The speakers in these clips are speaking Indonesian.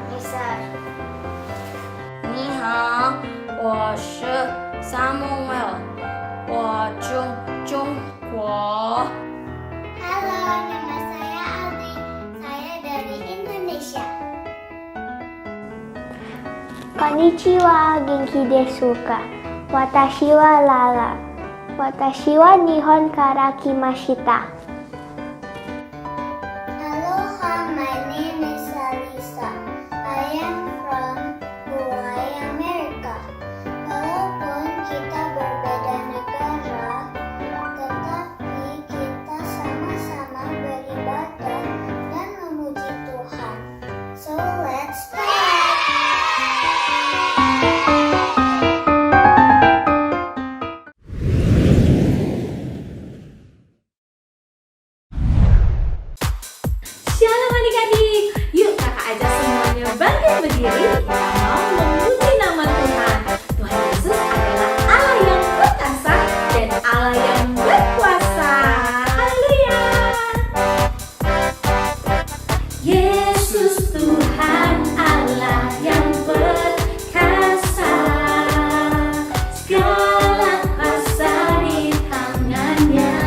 Nisar. 你好，我是 Samuel，我中国。 Halo, nama saya Aldi. Saya dari Indonesia. Konnichiwa, genki desu ka? Watashi wa Lala. Watashi wa Nihon kara kimashita. Aloha, my name is Alisa. I am from Hawaii, America. Walaupun kita berbeda negara, tetapi kita sama-sama beribadah dan memuji Tuhan. So let's start. Shalom adik-adik, yuk kakak ajak semuanya bangkit berdiri. Kita mau memuji nama Tuhan. Tuhan Yesus adalah Allah yang perkasa dan Allah yang berkuasa. Haleluya. Yesus Tuhan Allah yang perkasa, segala kuasa di tangannya.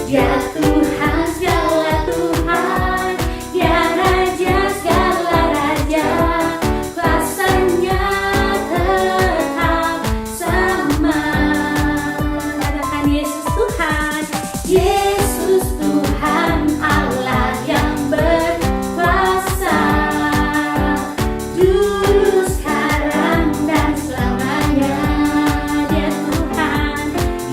Dia Tuhan segala Tuhan, Dia Raja segala Raja, kuasanya tetap sama. Katakan Yesus Tuhan, Yesus Tuhan Allah yang berkuasa, dulu sekarang dan selamanya. Dia Tuhan,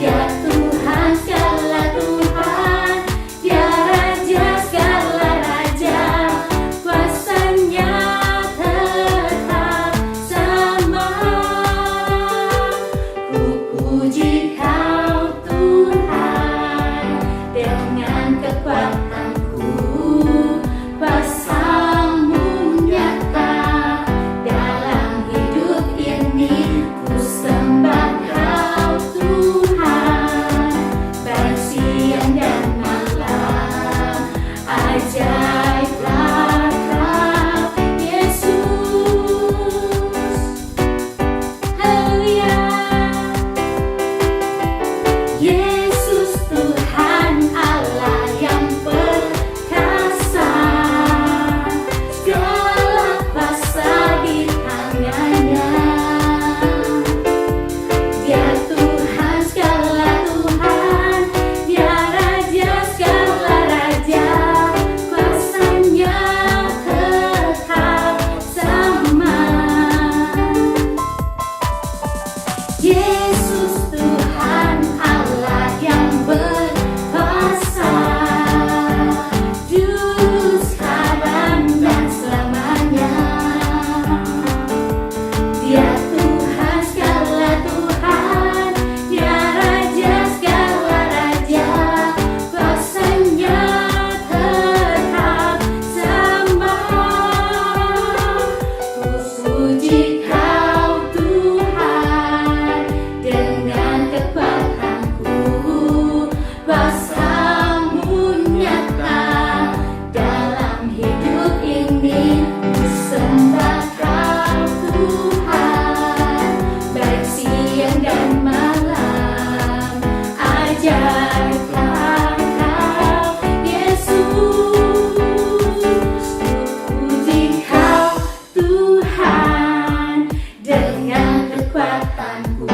Dia Tuhan segala Tuhan, Dia Raja segala Raja, kuasanya tetap sama. Ku puji Kau Tuhan dengan kekuatanku, kuasa-Mu nyata dalam hidup ini. Ku sembah Kau Tuhan, baik siang dan malam. Ajaiblah Kau Yesus. Haleluya. Yesus Tuhan Allah yang perkasa, segala kuasa di tangannya. Dia Tuhan segala Tuhan, Dia Raja segala Raja, kuasanya tetap sama. Yesus Tuhan Allah yang berkuasa, dulu sekarang dan selamanya. Dia Tuhan segala Tuhan, Dia Raja segala Raja, kuasanya tetap sama. Ku puji Kau Tuhan dengan kekuatanku, kuasa-Mu nyata dalam hidup ini. Ku sembah Kau Tuhan, baik siang dan malam. Ajaiblah Kau Yesus. Ku puji Kau Tuhan dengan kekuatanku,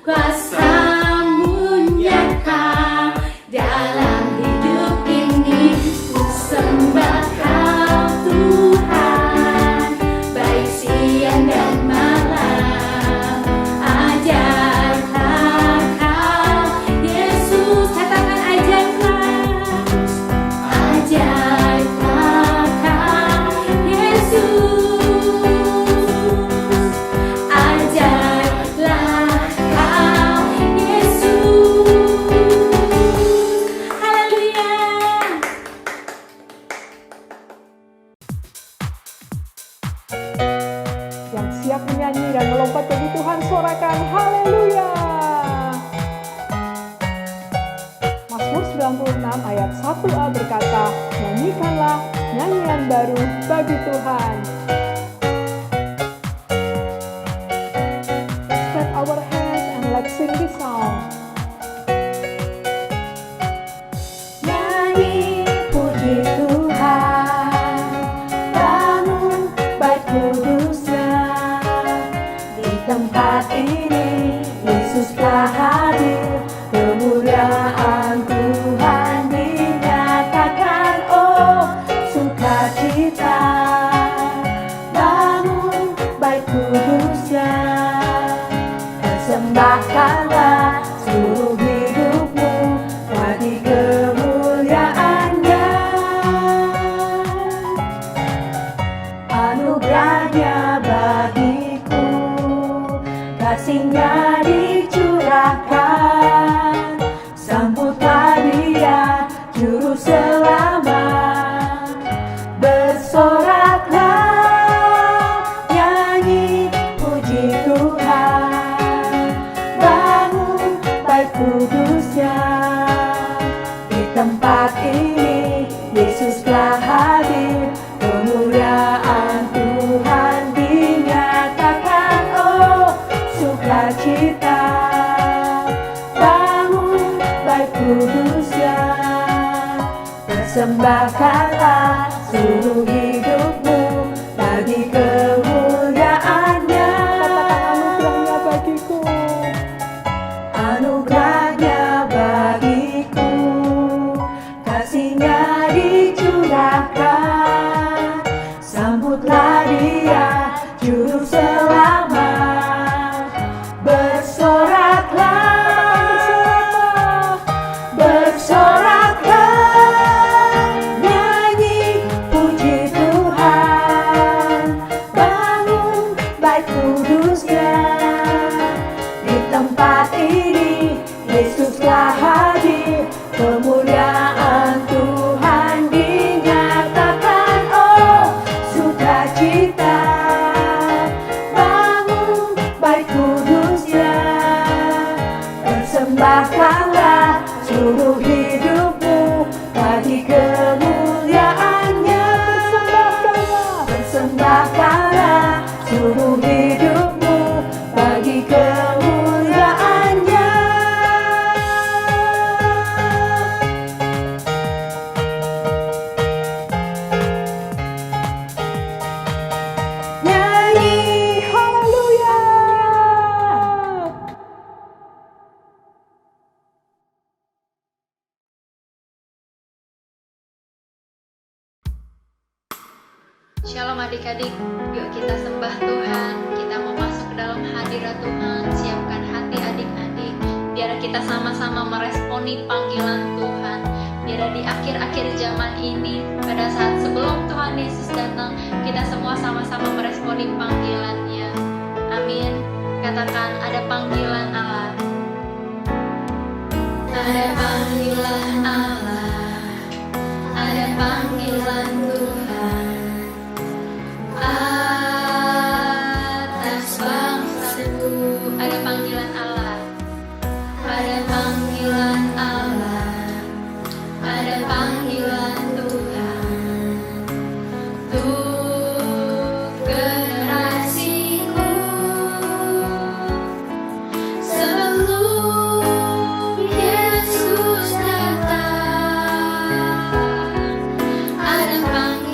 kuasa-Mu nyata dalam hidup ini. Ku sembah Kau Tuhan, baik siang dan malam. Ajaiblah Kau Yesus. Katakan ajaiblah. Ajaiblah Kau Yesus. Ajaiblah Kau Yesus. Haleluya. Yang siap menyanyi dan melompat bagi Tuhan, sorakan haleluya. Mazmur 96 ayat 1a berkata, nyanyikanlah nyanyian baru bagi Tuhan. Clap our hands and let's sing this song. Nyanyi puji Tuhan, bangun bait kudusnya. Di tempat ini Yesus telah hadir, kemuliaan Tuhan dinyatakan. Oh, sukacita, bangun bait kudusnya. Persembahkanlah seluruh hidupmu bagi kemuliaan-Nya. Anugerahnya bagiku, kasih-Nya dicurahkan. Sambutlah Dia, Juru Selamat. Bersoraklah, nyanyi puji Tuhan. Bangun bait kudusnya. Di tempat ini Yesus telah hadir, kemuliaan Tuhan dinyatakan. Oh, sukacita, bangun bait kudusnya. Persembahkanlah seluruh hidupmu bagi kemuliaan-Nya. Anugerahnya bagiku. Anugerahnya bagiku, kasih-Nya dicurahkan. Sambutlah Dia, Juru Selamat. Bersoraklah, bersoraklah, nyanyi puji Tuhan. Bangun bait kudusnya. Di tempat ini Yesus telah hadir, kemuliaan Tuhan dinyatakan. Oh, sukacita, bangun bait kudusnya. Persembahkanlah seluruh hidupmu bagi kemuliaan-Nya. Persembahkanlah seluruh hidupmu bagi kemuliaan-Nya. Nyanyi haleluya. Shalom adik-adik, yuk kita sembah Tuhan. Kita mau masuk ke dalam hadirat Tuhan. Siapkan hati adik-adik, biar kita sama-sama meresponi panggilan Tuhan. Biar di akhir-akhir zaman ini, pada saat sebelum Tuhan Yesus datang, kita semua sama-sama meresponi panggilan-Nya. Amin. Katakan, ada panggilan Allah. Ada panggilan Allah. Ada panggilan Tuhan atas bangsaku. Ada panggilan Allah. Ada panggilan Allah. Ada panggilan Tuhan untuk generasiku. Sebelum Yesus datang, ada panggilan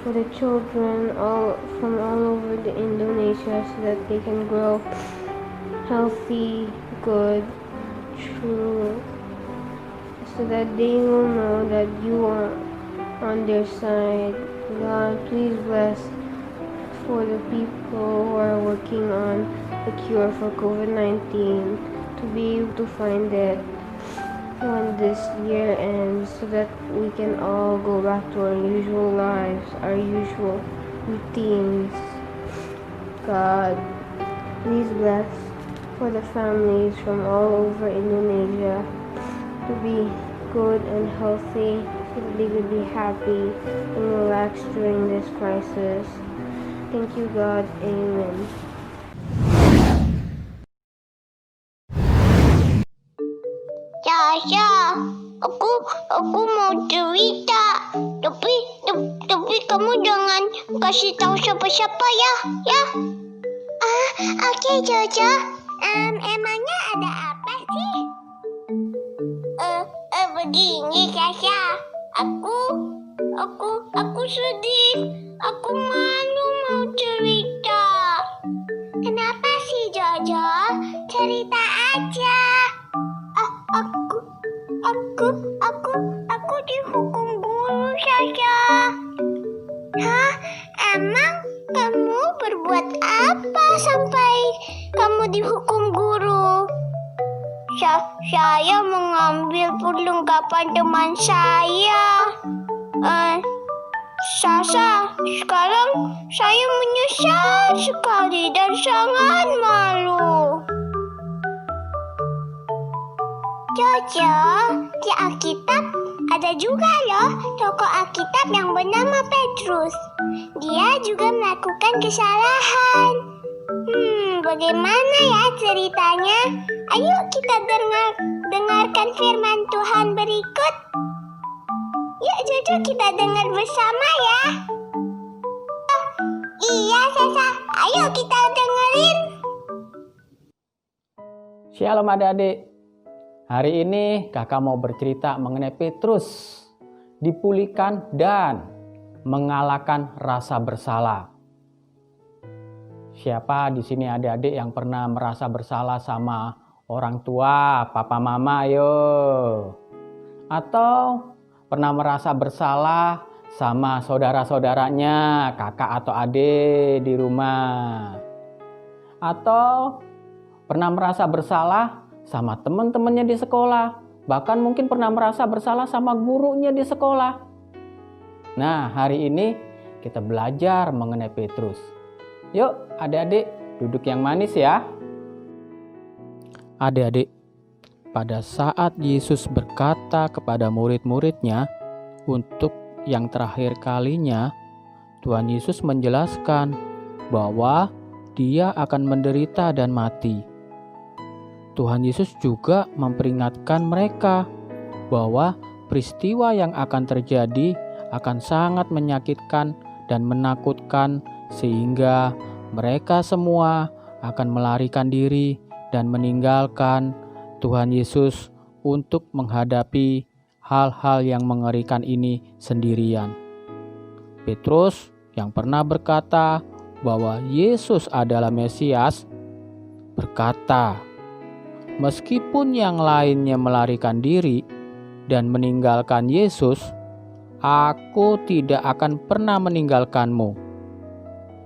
for the children from all over the Indonesia so that they can grow healthy, good, true, so that they will know that you are on their side. God, please bless for the people who are working on the cure for COVID-19 to be able to find it when this year ends so that we can all go back to our usual lives, our usual routines. God, please bless for the families from all over Indonesia to be good and healthy so that they could be happy and relaxed during this crisis. Thank you, God. Amen. Sasha, aku mau cerita. Tapi kamu jangan kasih tahu siapa-siapa ya. Oke, Jojo. Emangnya ada apa sih? Begini, Sasha. Aku sedih. Aku malu mau cerita. Kenapa sih, Jojo? Cerita aja. Aku dihukum guru, Sasha. Hah? Emang kamu berbuat apa sampai kamu dihukum guru? Saya mengambil perlengkapan teman saya. Sasa, sekarang saya menyesal sekali dan sangat malu. Jojo, di Alkitab ada juga loh tokoh Alkitab yang bernama Petrus. Dia juga melakukan kesalahan. Bagaimana ya ceritanya? Ayo kita dengarkan firman Tuhan berikut. Yuk Jojo, kita dengar bersama ya. Iya Sasa, ayo kita dengerin. Shalom adik-adik. Hari ini kakak mau bercerita mengenai Petrus dipulihkan dan mengalahkan rasa bersalah. Siapa di sini adik-adik yang pernah merasa bersalah sama orang tua, papa mama, ayo? Atau pernah merasa bersalah sama saudara-saudaranya, kakak atau adik di rumah? Atau pernah merasa bersalah sama teman-temannya di sekolah, bahkan mungkin pernah merasa bersalah sama gurunya di sekolah. Nah, hari ini kita belajar mengenai Petrus. Yuk, adik-adik, duduk yang manis ya. Adik-adik, pada saat Yesus berkata kepada murid-muridnya untuk yang terakhir kalinya, Tuhan Yesus menjelaskan bahwa Dia akan menderita dan mati. Tuhan Yesus juga memperingatkan mereka bahwa peristiwa yang akan terjadi akan sangat menyakitkan dan menakutkan sehingga mereka semua akan melarikan diri dan meninggalkan Tuhan Yesus untuk menghadapi hal-hal yang mengerikan ini sendirian. Petrus yang pernah berkata bahwa Yesus adalah Mesias berkata, "Meskipun yang lainnya melarikan diri dan meninggalkan Yesus, aku tidak akan pernah meninggalkanmu."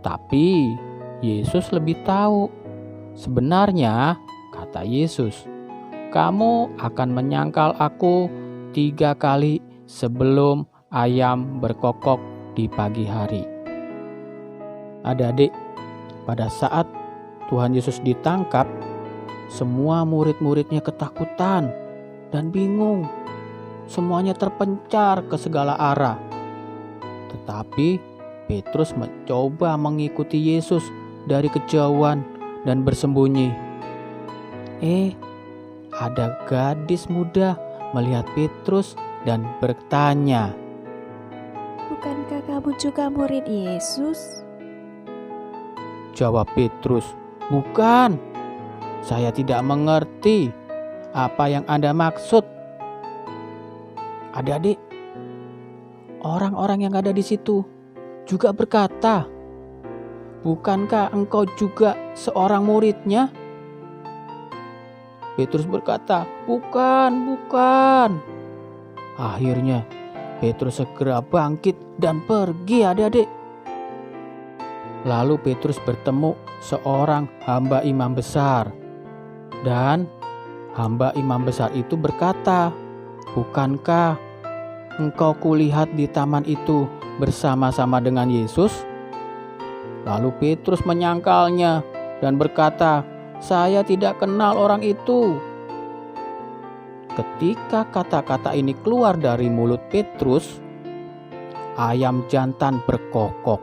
Tapi Yesus lebih tahu. Sebenarnya, kata Yesus, "Kamu akan menyangkal aku 3 kali sebelum ayam berkokok di pagi hari." Adik-adik, pada saat Tuhan Yesus ditangkap, semua murid-muridnya ketakutan dan bingung. Semuanya terpencar ke segala arah. Tetapi Petrus mencoba mengikuti Yesus dari kejauhan dan bersembunyi. Ada gadis muda melihat Petrus dan bertanya, "Bukankah kamu juga murid Yesus?" Jawab Petrus, "Bukan. Saya tidak mengerti apa yang Anda maksud." Adik-adik, orang-orang yang ada di situ juga berkata, "Bukankah engkau juga seorang muridnya?" Petrus berkata, Bukan. Akhirnya Petrus segera bangkit dan pergi, adik-adik. Lalu Petrus bertemu seorang hamba imam besar. Dan hamba imam besar itu berkata, "Bukankah engkau kulihat di taman itu bersama-sama dengan Yesus?" Lalu Petrus menyangkalnya dan berkata, "Saya tidak kenal orang itu." Ketika kata-kata ini keluar dari mulut Petrus, ayam jantan berkokok.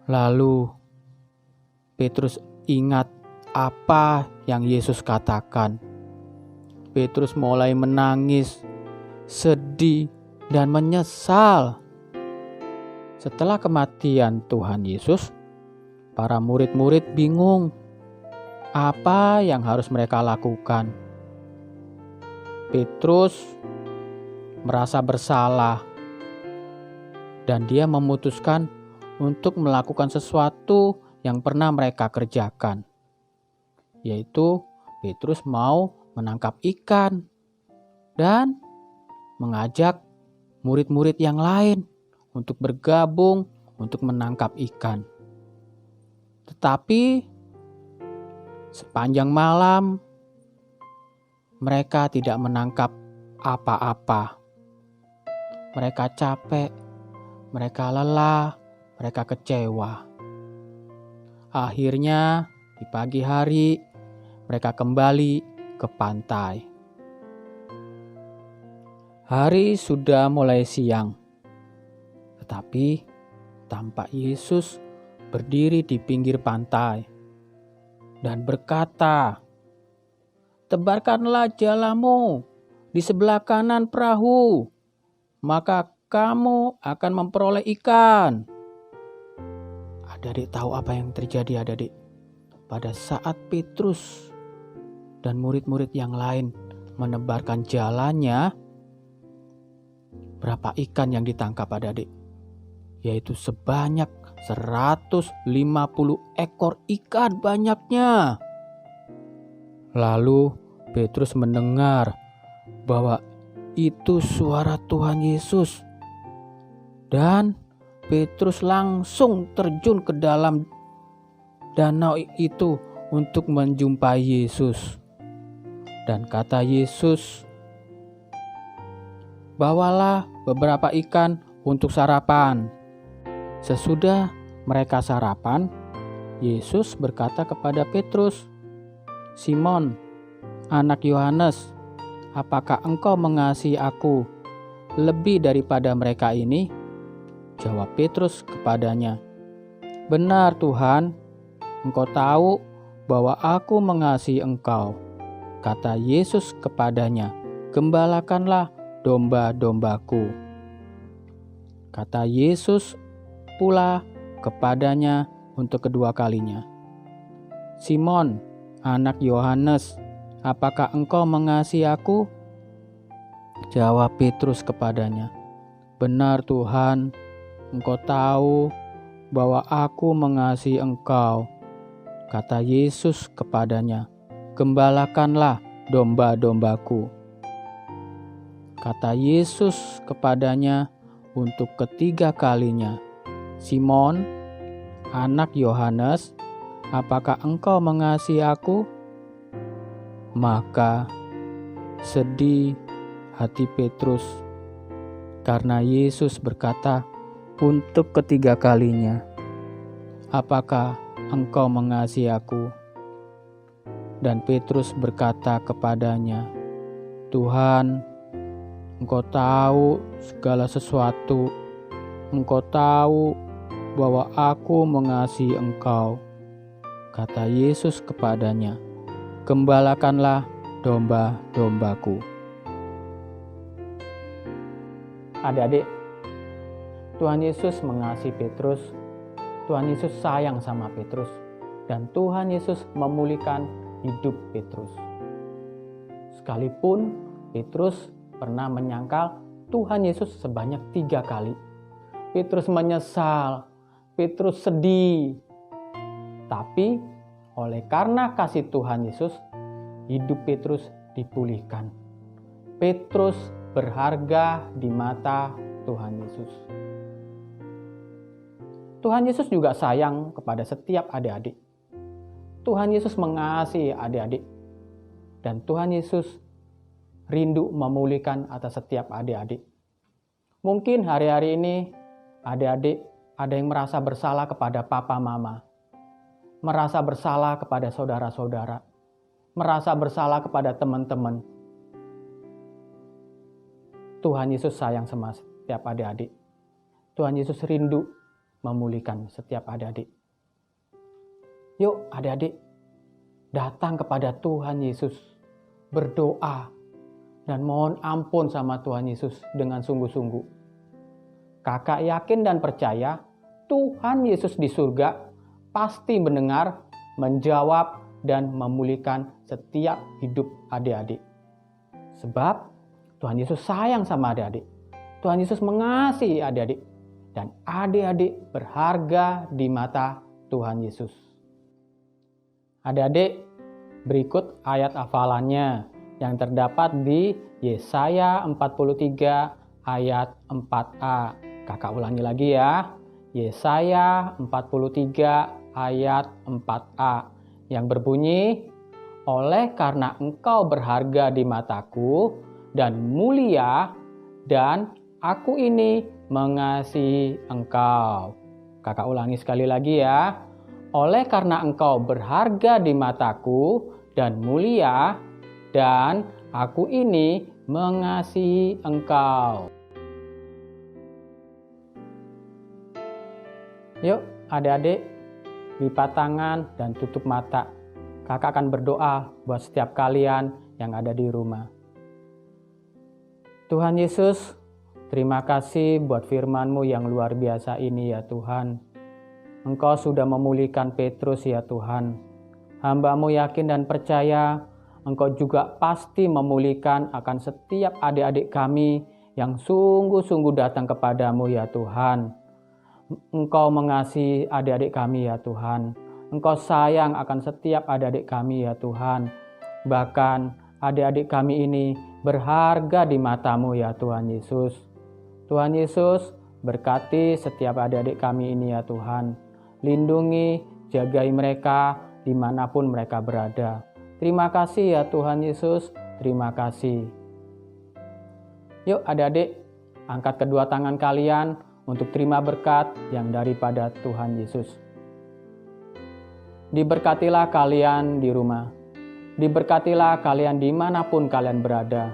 Lalu Petrus ingat apa yang Yesus katakan. Petrus mulai menangis, sedih, dan menyesal. Setelah kematian Tuhan Yesus, para murid-murid bingung apa yang harus mereka lakukan. Petrus merasa bersalah dan dia memutuskan untuk melakukan sesuatu yang pernah mereka kerjakan, yaitu Petrus mau menangkap ikan dan mengajak murid-murid yang lain untuk bergabung untuk menangkap ikan. Tetapi sepanjang malam mereka tidak menangkap apa-apa. Mereka capek, mereka lelah, mereka kecewa. Akhirnya di pagi hari mereka kembali ke pantai. Hari sudah mulai siang, tetapi tampak Yesus berdiri di pinggir pantai dan berkata, "Tebarkanlah jalamu di sebelah kanan perahu, maka kamu akan memperoleh ikan." Adik-adik tahu apa yang terjadi, adik-adik? Pada saat Petrus dan murid-murid yang lain menebarkan jalannya, berapa ikan yang ditangkap, adik-adik? Yaitu sebanyak 150 ekor ikan banyaknya. Lalu Petrus mendengar bahwa itu suara Tuhan Yesus. Dan Petrus langsung terjun ke dalam danau itu untuk menjumpai Yesus. Dan kata Yesus, "Bawalah beberapa ikan untuk sarapan." Sesudah mereka sarapan, Yesus berkata kepada Petrus, "Simon, anak Yohanes, apakah engkau mengasihi aku lebih daripada mereka ini?" Jawab Petrus kepadanya, "Benar Tuhan, engkau tahu bahwa aku mengasihi engkau." Kata Yesus kepadanya, "Gembalakanlah domba-dombaku." Kata Yesus pula kepadanya untuk kedua kalinya, "Simon, anak Yohanes, apakah engkau mengasihi aku?" Jawab Petrus kepadanya, "Benar Tuhan, engkau tahu bahwa aku mengasihi engkau." Kata Yesus kepadanya, "Gembalakanlah domba-dombaku." Kata Yesus kepadanya untuk ketiga kalinya, "Simon, anak Yohanes, apakah engkau mengasihi aku?" Maka sedih hati Petrus karena Yesus berkata untuk ketiga kalinya, "Apakah engkau mengasihi aku?" Dan Petrus berkata kepadanya, "Tuhan, engkau tahu segala sesuatu. Engkau tahu bahwa aku mengasihi engkau." Kata Yesus kepadanya, "Gembalakanlah domba-dombaku." Adik-adik, Tuhan Yesus mengasihi Petrus. Tuhan Yesus sayang sama Petrus. Dan Tuhan Yesus memulihkan hidup Petrus. Sekalipun Petrus pernah menyangkal Tuhan Yesus sebanyak 3 kali. Petrus menyesal, Petrus sedih. Tapi oleh karena kasih Tuhan Yesus, hidup Petrus dipulihkan. Petrus berharga di mata Tuhan Yesus. Tuhan Yesus juga sayang kepada setiap adik-adik. Tuhan Yesus mengasihi adik-adik. Dan Tuhan Yesus rindu memulihkan atas setiap adik-adik. Mungkin hari-hari ini adik-adik ada yang merasa bersalah kepada papa mama. Merasa bersalah kepada saudara-saudara. Merasa bersalah kepada teman-teman. Tuhan Yesus sayang sama setiap adik-adik. Tuhan Yesus rindu memulihkan setiap adik-adik. Yuk adik-adik, datang kepada Tuhan Yesus, berdoa, dan mohon ampun sama Tuhan Yesus dengan sungguh-sungguh. Kakak yakin dan percaya Tuhan Yesus di surga pasti mendengar, menjawab, dan memulihkan setiap hidup adik-adik. Sebab Tuhan Yesus sayang sama adik-adik. Tuhan Yesus mengasihi adik-adik. Dan adik-adik berharga di mata Tuhan Yesus. Adik-adik, berikut ayat hafalannya yang terdapat di Yesaya 43 ayat 4a. Kakak ulangi lagi ya. Yesaya 43 ayat 4a yang berbunyi, oleh karena engkau berharga di mataku dan mulia, dan aku ini mengasihi engkau. Kakak ulangi sekali lagi ya. Oleh karena engkau berharga di mataku dan mulia, dan aku ini mengasihi engkau. Yuk adik-adik, lipat tangan dan tutup mata. Kakak akan berdoa buat setiap kalian yang ada di rumah. Tuhan Yesus, terima kasih buat firman-Mu yang luar biasa ini ya Tuhan. Engkau sudah memulihkan Petrus ya Tuhan. Hamba-Mu yakin dan percaya Engkau juga pasti memulihkan akan setiap adik-adik kami yang sungguh-sungguh datang kepadamu ya Tuhan. Engkau mengasihi adik-adik kami ya Tuhan. Engkau sayang akan setiap adik-adik kami ya Tuhan. Bahkan adik-adik kami ini berharga di mata-Mu ya Tuhan Yesus. Tuhan Yesus, berkati setiap adik-adik kami ini ya Tuhan. Lindungi, jagai mereka dimanapun mereka berada. Terima kasih ya Tuhan Yesus, terima kasih. Yuk adik-adik, angkat kedua tangan kalian untuk terima berkat yang daripada Tuhan Yesus. Diberkatilah kalian di rumah. Diberkatilah kalian dimanapun kalian berada.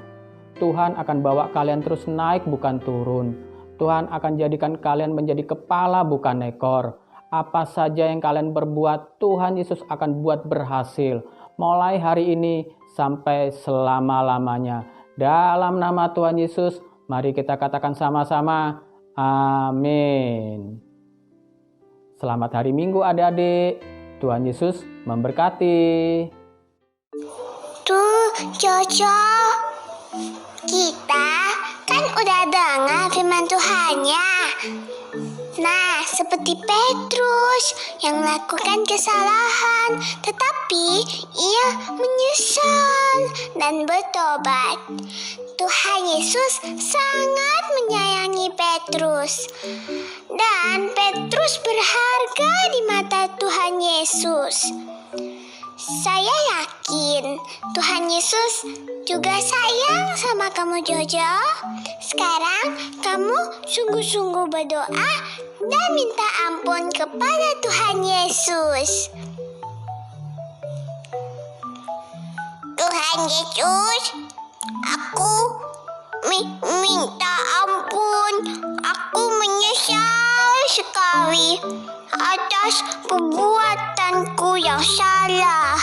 Tuhan akan bawa kalian terus naik bukan turun. Tuhan akan jadikan kalian menjadi kepala bukan ekor. Apa saja yang kalian berbuat, Tuhan Yesus akan buat berhasil. Mulai hari ini sampai selama-lamanya. Dalam nama Tuhan Yesus, mari kita katakan sama-sama, amin. Selamat hari Minggu adik-adik. Tuhan Yesus memberkati. Tuh, Jojo, kita kan udah dengar firman Tuhannya. Nah, seperti Petrus yang melakukan kesalahan, tetapi ia menyesal dan bertobat. Tuhan Yesus sangat menyayangi Petrus. Dan Petrus berharga di mata Tuhan Yesus. Saya yakin Tuhan Yesus juga sayang sama kamu Jojo. Sekarang kamu sungguh-sungguh berdoa dan minta ampun kepada Tuhan Yesus. Tuhan Yesus, aku minta ampun. Aku menyesal sekali atas perbuatanku yang salah.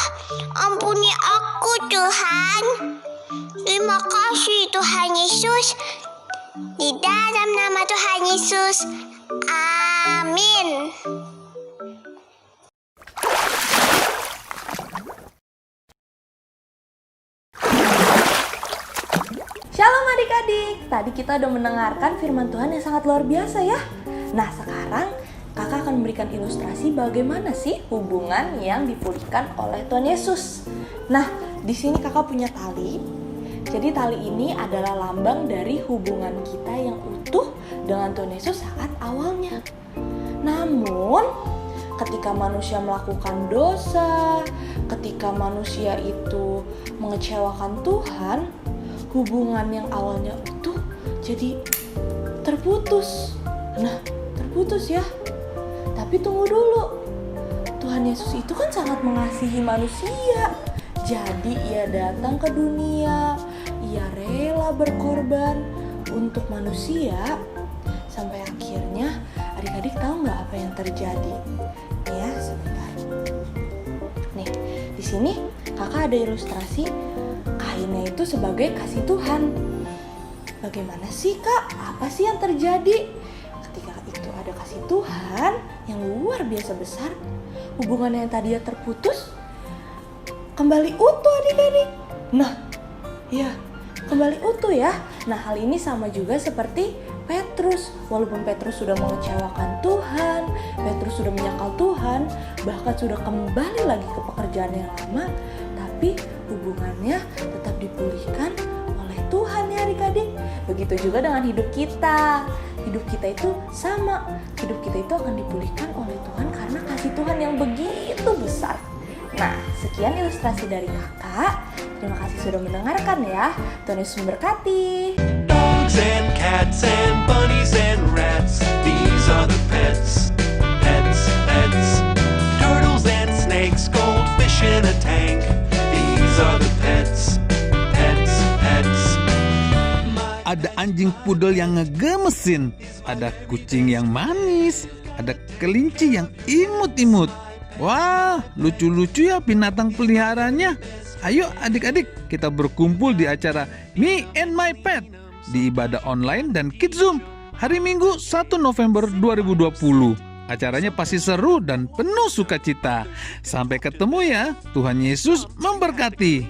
Ampuni aku Tuhan. Terima kasih Tuhan Yesus. Di dalam nama Tuhan Yesus. Amin. Shalom adik-adik, tadi kita udah mendengarkan firman Tuhan yang sangat luar biasa ya. Nah, sekarang kakak akan memberikan ilustrasi bagaimana sih hubungan yang dipulihkan oleh Tuhan Yesus. Nah, di sini kakak punya tali. Jadi tali ini adalah lambang dari hubungan kita yang utuh dengan Tuhan Yesus saat awalnya. Namun, ketika manusia melakukan dosa, ketika manusia itu mengecewakan Tuhan, hubungan yang awalnya utuh jadi terputus. Nah, terputus ya. Tapi tunggu dulu. Tuhan Yesus itu kan sangat mengasihi manusia. Jadi ia datang ke dunia, ia rela berkorban untuk manusia. Sampai akhirnya adik-adik tahu nggak apa yang terjadi? Ya, sebentar. Nih, di sini kakak ada ilustrasi kainnya itu sebagai kasih Tuhan. Bagaimana sih kak? Apa sih yang terjadi? Ketika itu ada kasih Tuhan yang luar biasa besar, hubungan yang tadinya terputus kembali utuh adik-adik. Nah, ya, kembali utuh ya. Nah, hal ini sama juga seperti Petrus. Walaupun Petrus sudah mengecewakan Tuhan, Petrus sudah menyangkal Tuhan, bahkan sudah kembali lagi ke pekerjaan yang lama, tapi hubungannya tetap dipulihkan oleh Tuhan ya adik-adik. Begitu juga dengan hidup kita. Hidup kita itu sama. Hidup kita itu akan dipulihkan oleh Tuhan karena kasih Tuhan yang begitu besar. Nah, sekian ilustrasi dari kakak. Terima kasih sudah mendengarkan ya. Tuhan Yesus memberkati. Dogs and cats and bunnies and rats, these are the pets. Turtles and snakes, goldfish in a tank, these are the pets. Ada anjing pudel yang ngegemesin, ada kucing yang manis, ada kelinci yang imut-imut. Wah, lucu-lucu ya binatang peliharaannya. Ayo adik-adik, kita berkumpul di acara Me and My Pet di ibadah online dan Kids Zoom hari Minggu 1 November 2020. Acaranya pasti seru dan penuh sukacita. Sampai ketemu ya, Tuhan Yesus memberkati.